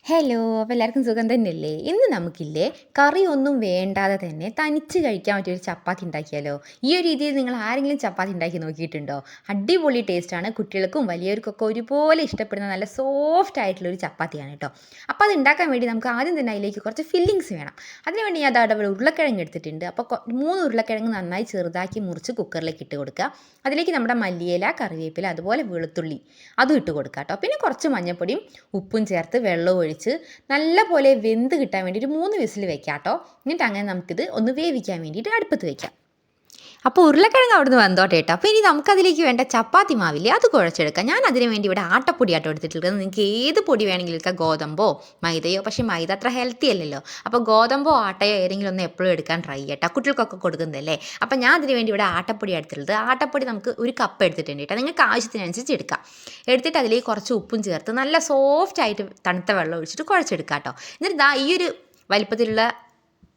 Hello, അപ്പോൾ എല്ലാവർക്കും സുഖം തന്നെയല്ലേ? ഇന്ന് നമുക്കില്ലേ കറിയൊന്നും വേണ്ടാതെ തന്നെ തനിച്ച് കഴിക്കാൻ പറ്റിയൊരു ചപ്പാത്തി ഉണ്ടാക്കിയാലോ? ഈ ഒരു രീതിയിൽ നിങ്ങൾ ആരെങ്കിലും ചപ്പാത്തി ഉണ്ടാക്കി നോക്കിയിട്ടുണ്ടോ? അടിപൊളി ടേസ്റ്റാണ്. കുട്ടികൾക്കും വലിയവർക്കൊക്കെ ഒരുപോലെ ഇഷ്ടപ്പെടുന്ന നല്ല സോഫ്റ്റ് ആയിട്ടുള്ളൊരു ചപ്പാത്തിയാണ് കേട്ടോ. അപ്പോൾ അത് ഉണ്ടാക്കാൻ വേണ്ടി നമുക്ക് ആദ്യം തന്നെ അതിലേക്ക് കുറച്ച് ഫില്ലിങ്സ് വേണം. അതിനുവേണ്ടി ഞാൻ അവിടെ ഉരുളക്കിഴങ്ങ് എടുത്തിട്ടുണ്ട്. അപ്പോൾ 3 ഉരുളക്കിഴങ്ങ് നന്നായി ചെറുതാക്കി മുറിച്ച് കുക്കറിലേക്ക് ഇട്ട് കൊടുക്കുക. അതിലേക്ക് നമ്മുടെ മല്ലിയില, കറിവേപ്പില, അതുപോലെ വെളുത്തുള്ളി അതും ഇട്ട് കൊടുക്കുക കേട്ടോ. പിന്നെ കുറച്ച് മഞ്ഞൾപ്പൊടിയും ഉപ്പും ചേർത്ത് വെള്ളവും ഒഴിച്ച് നല്ല പോലെ വെന്ത് കിട്ടാൻ വേണ്ടി ഒരു 3 വിസിൽ വെക്കാം കേട്ടോ. എന്നിട്ട് അങ്ങനെ നമുക്കിത് ഒന്ന് വേവിക്കാൻ വേണ്ടിയിട്ട് അടുപ്പത്ത് വെക്കാം. അപ്പോൾ ഉരുളക്കിഴങ്ങ് അവിടുന്ന് വന്നോട്ടെ കേട്ടോ. അപ്പോൾ ഇനി നമുക്കതിലേക്ക് വേണ്ട ചപ്പാത്തി മാവില്ലേ അത് കുഴച്ചെടുക്കാം. ഞാൻ അതിന് വേണ്ടി ഇവിടെ ആട്ടപ്പൊടി ആട്ടോ എടുത്തിട്ടുള്ളത്. നിങ്ങൾക്ക് ഏത് പൊടി വേണമെങ്കിലും എടുക്കാം, ഗോതമ്പോ മൈദയോ. പക്ഷേ മൈദ അത്ര ഹെൽത്തി അല്ലല്ലോ. അപ്പോൾ ഗോതമ്പോ ആട്ടയോ ഏതെങ്കിലും ഒന്ന് എപ്പോഴും എടുക്കാൻ ട്രൈ ചെയ്യട്ടോ, കുട്ടികൾക്കൊക്കെ കൊടുക്കുന്നതല്ലേ. അപ്പോൾ ഞാൻ അതിന് വേണ്ടി ഇവിടെ ആട്ടപ്പൊടി എടുത്തിട്ടുള്ളത്. ആട്ടപ്പൊടി നമുക്ക് ഒരു കപ്പ് എടുത്തിട്ടുണ്ട് കേട്ടോ. നിങ്ങൾക്ക് ആവശ്യത്തിനനുസരിച്ച് എടുക്കാം. എടുത്തിട്ട് അതിലേക്ക് കുറച്ച് ഉപ്പും ചേർത്ത് നല്ല സോഫ്റ്റ് ആയിട്ട് തണുത്ത വെള്ളം ഒഴിച്ചിട്ട് കുഴച്ചെടുക്കാം കേട്ടോ. എന്നിട്ട് ഈ ഒരു വലിപ്പത്തിലുള്ള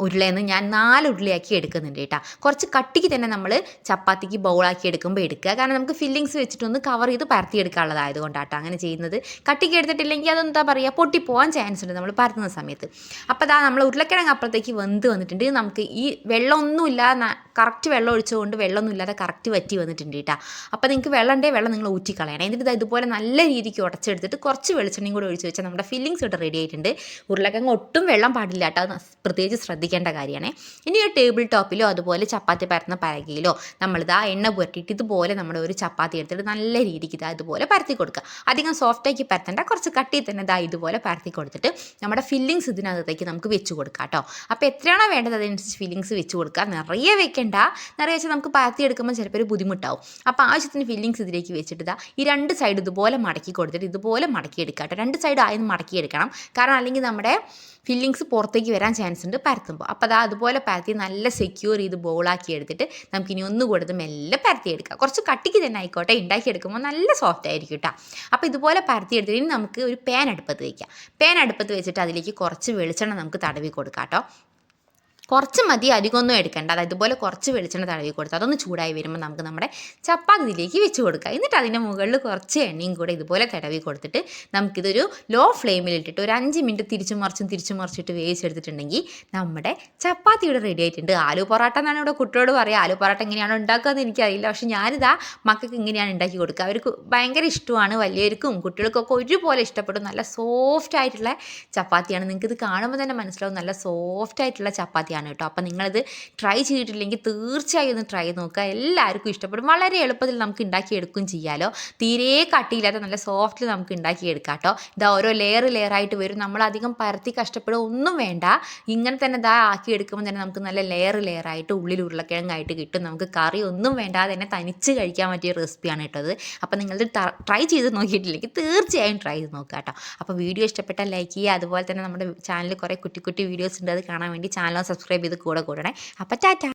ഉരുളയെന്ന് ഞാൻ 4 ഉരുളയാക്കി എടുക്കുന്നുണ്ട് കേട്ടോ. കുറച്ച് കട്ടിക്ക് തന്നെ നമ്മൾ ചപ്പാത്തിക്ക് ബൗളാക്കി എടുക്കുമ്പോൾ എടുക്കുക. കാരണം നമുക്ക് ഫില്ലിങ്സ് വെച്ചിട്ടൊന്ന് കവർ ചെയ്ത് പരത്തിയെടുക്കാനുള്ളതായതുകൊണ്ടാട്ടോ അങ്ങനെ ചെയ്യുന്നത്. കട്ടിക്ക് എടുത്തിട്ടില്ലെങ്കിൽ അതെന്താ പറയുക, പൊട്ടിപ്പോകാൻ ചാൻസ് ഉണ്ട് നമ്മൾ പരത്തുന്ന സമയത്ത്. അപ്പോൾ നമ്മൾ ഉരുളക്കിഴങ്ങ് അപ്പുറത്തേക്ക് വെന്ത് വന്നിട്ടുണ്ട്. നമുക്ക് ഈ വെള്ളമൊന്നുമില്ലാതെ കറക്റ്റ് വെള്ളം ഒഴിച്ചുകൊണ്ട് വെള്ളമൊന്നുമില്ലാതെ കറക്റ്റ് വറ്റി വന്നിട്ടുണ്ട് കേട്ടോ. അപ്പോൾ നിങ്ങൾക്ക് വെള്ളം നിങ്ങൾ ഊറ്റിക്കളയണം. എന്നിട്ട് ഇതുപോലെ നല്ല രീതിക്ക് ഉടച്ചെടുത്തിട്ട് കുറച്ച് വെളിച്ചെണ്ണയും കൂടി ഒഴിച്ച് വെച്ചാൽ നമ്മുടെ ഫില്ലിങ്സ് ഇവിടെ റെഡി ആയിട്ടുണ്ട്. ഉരുളക്കിഴങ്ങ് ഒട്ടും വെള്ളം പാടില്ല കേട്ടോ, അത് പ്രത്യേകിച്ച് ശ്രദ്ധിക്കേണ്ട കാര്യമാണ്. ഇനി ഒരു ടേബിൾ ടോപ്പിലോ അതുപോലെ ചപ്പാത്തി പരത്തുന്ന പലകയിലോ നമ്മളിതാ എണ്ണ പുരട്ടിയിട്ട് ഇതുപോലെ നമ്മുടെ ഒരു ചപ്പാത്തി എടുത്തിട്ട് നല്ല രീതിക്ക് ഇതുപോലെ പരത്തി കൊടുക്കുക. അധികം സോഫ്റ്റാക്കി പരത്തേണ്ട, കുറച്ച് കട്ടി തന്നെ ഇതുപോലെ പരത്തി കൊടുത്തിട്ട് നമ്മുടെ ഫില്ലിങ്സ് ഇതിനകത്തേക്ക് നമുക്ക് വെച്ച് കൊടുക്കാം കേട്ടോ. അപ്പോൾ എത്രയാണോ വേണ്ടത് അതനുസരിച്ച് ഫില്ലിങ്സ് വെച്ച് കൊടുക്കുക. നിറയെ വെക്കേണ്ട, നിറയെ വെച്ചാൽ നമുക്ക് പരത്തി എടുക്കുമ്പോൾ ചിലപ്പോൾ ഒരു ബുദ്ധിമുട്ടാവും. അപ്പോൾ ആവശ്യത്തിന് ഫില്ലിങ്സ് ഇതിലേക്ക് വെച്ചിട്ട് ഈ 2 സൈഡ് ഇതുപോലെ മടക്കി കൊടുത്തിട്ട് ഇതുപോലെ മടക്കിയെടുക്കുക കേട്ടോ. 2 സൈഡ് ആയെന്ന് മടക്കിയെടുക്കണം, കാരണം അല്ലെങ്കിൽ നമ്മുടെ ഫില്ലിങ്സ് പുറത്തേക്ക് വരാൻ ചാൻസ് ഉണ്ട് പരത്തുമ്പോൾ. അപ്പോൾ അതുപോലെ പരത്തി നല്ല സെക്യൂർ ചെയ്ത് ബോളാക്കി എടുത്തിട്ട് നമുക്കിനി ഒന്നുകൂടെ മെല്ലെ പരത്തിയെടുക്കാം. കുറച്ച് കട്ടിക്ക് തന്നെ ആയിക്കോട്ടെ, ഉണ്ടാക്കിയെടുക്കുമ്പോൾ നല്ല സോഫ്റ്റ് ആയിരിക്കും കേട്ടോ. അപ്പോൾ ഇതുപോലെ പരത്തിയെടുത്തിട്ട് നമുക്ക് ഒരു പാൻ അടുപ്പത്ത് വയ്ക്കാം. പാൻ അടുപ്പത്ത് വെച്ചിട്ട് അതിലേക്ക് കുറച്ച് വെളിച്ചെണ്ണ നമുക്ക് തടവി കൊടുക്കാം കേട്ടോ. കുറച്ച് മതി, അധികമൊന്നും എടുക്കേണ്ട. അതായത് ഇതുപോലെ കുറച്ച് വെളിച്ചെണ്ണ തടവി കൊടുത്ത് അതൊന്ന് ചൂടായി വരുമ്പോൾ നമുക്ക് നമ്മുടെ ചപ്പാത്തിയിലേക്ക് വെച്ച് കൊടുക്കാം. എന്നിട്ട് അതിൻ്റെ മുകളിൽ കുറച്ച് എണ്ണയും കൂടെ ഇതുപോലെ തടവി കൊടുത്തിട്ട് നമുക്കിതൊരു ലോ ഫ്ലെയിമിലിട്ടിട്ട് ഒരു 5 മിനിറ്റ് തിരിച്ചും മറിച്ചിട്ട് വേവിച്ചെടുത്തിട്ടുണ്ടെങ്കിൽ നമ്മുടെ ചപ്പാത്തി ഇവിടെ റെഡി ആയിട്ടുണ്ട്. ആലു പൊറോട്ട എന്നാണ് ഇവിടെ കുട്ടിയോട് പറയുക. ആലു പൊറോട്ട എങ്ങനെയാണോ ഉണ്ടാക്കുകയെന്ന് എനിക്കറിയില്ല, പക്ഷേ ഞാനിതാ മക്കൾക്ക് ഇങ്ങനെയാണ് ഉണ്ടാക്കി കൊടുക്കുക. അവർക്ക് ഭയങ്കര ഇഷ്ടമാണ്, വലിയവർക്കും കുട്ടികൾക്കൊക്കെ ഒരുപോലെ ഇഷ്ടപ്പെടും. നല്ല സോഫ്റ്റ് ആയിട്ടുള്ള ചപ്പാത്തിയാണ്. നിങ്ങൾക്കിത് കാണുമ്പോൾ തന്നെ മനസ്സിലാവും നല്ല സോഫ്റ്റ് ആയിട്ടുള്ള ചപ്പാത്തിയാണ് കേട്ടോ. അപ്പോൾ നിങ്ങളിത് ട്രൈ ചെയ്തിട്ടില്ലെങ്കിൽ തീർച്ചയായും ഒന്ന് ട്രൈ നോക്കുക. എല്ലാവർക്കും ഇഷ്ടപ്പെടും. വളരെ എളുപ്പത്തിൽ നമുക്ക് ഉണ്ടാക്കിയെടുക്കുകയും ചെയ്യാമല്ലോ. തീരെ കട്ടിയില്ലാത്ത നല്ല സോഫ്റ്റിൽ നമുക്ക് ഉണ്ടാക്കിയെടുക്കാം കേട്ടോ. ഓരോ ലെയറായിട്ട് വരും. നമ്മളധികം പരത്തി കഷ്ടപ്പെടുക ഒന്നും വേണ്ട. ഇങ്ങനെ തന്നെ ആക്കിയെടുക്കുമ്പോൾ തന്നെ നമുക്ക് നല്ല ലെയറായിട്ട് ഉള്ളിൽ ഉരുളക്കിഴങ്ങായിട്ട് കിട്ടും. നമുക്ക് കറി ഒന്നും വേണ്ടാതെ തന്നെ തനിച്ച് കഴിക്കാൻ പറ്റിയ റെസിപ്പിയാണ് കേട്ടത്. അപ്പോൾ നിങ്ങളിത് ട്രൈ ചെയ്ത് നോക്കിയിട്ടില്ലെങ്കിൽ തീർച്ചയായും ട്രൈ ചെയ്ത് നോക്കുക കേട്ടോ. അപ്പോൾ വീഡിയോ ഇഷ്ടപ്പെട്ടാൽ ലൈക്ക് ചെയ്യുക. അതുപോലെ തന്നെ നമ്മുടെ ചാനലിൽ കുറേ കുട്ടി വീഡിയോസ് ഉണ്ട്, അത് കാണാൻ വേണ്ടി ചാനൽ സബ്സ്ക്രൈബ് ചെയ്ത് കൂടണേ. അപ്പോൾ ടാറ്റ.